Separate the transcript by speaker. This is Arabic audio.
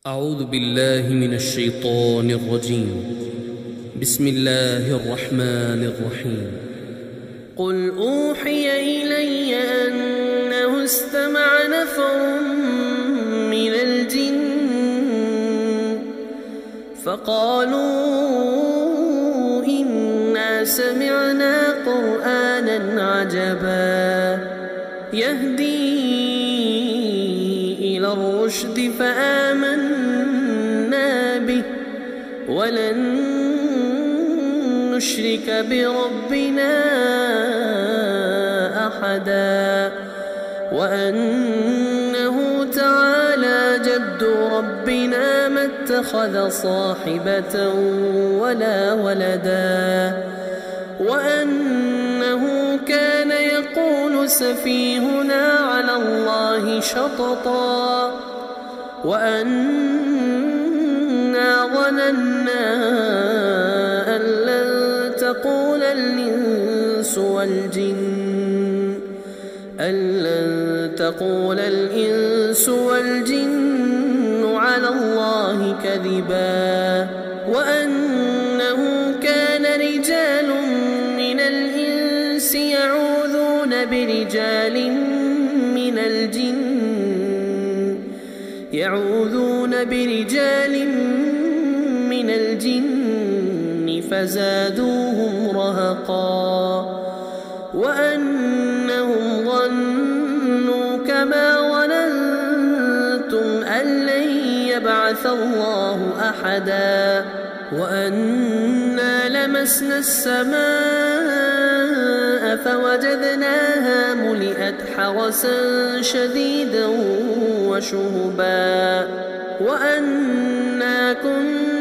Speaker 1: أعوذ بالله من الشيطان الرجيم. بسم الله الرحمن الرحيم.
Speaker 2: قل أوحي إلي أنه استمع نفر من الجن فقالوا إنا سمعنا قرآنا عجبا يهدي إلى الرشد فآمنا به ولن نشرك بربنا أحدا وأنه تعالى جد ربنا ما اتخذ صاحبة ولا ولدا وأنه كان يقول سفيهنا على الله شططا وأنا ظننا أن لن تقول الإنس والجن على الله كذبا وأنه كان رجال من الإنس يعوذون برجال من الجن فزادوهم رهقا وأنهم ظنوا كما ظننتم أن لن يبعث الله أحدا وأنا لمسنا السماء فوجدناها ملئت حرسا شديدا وشهبا وأنا كنا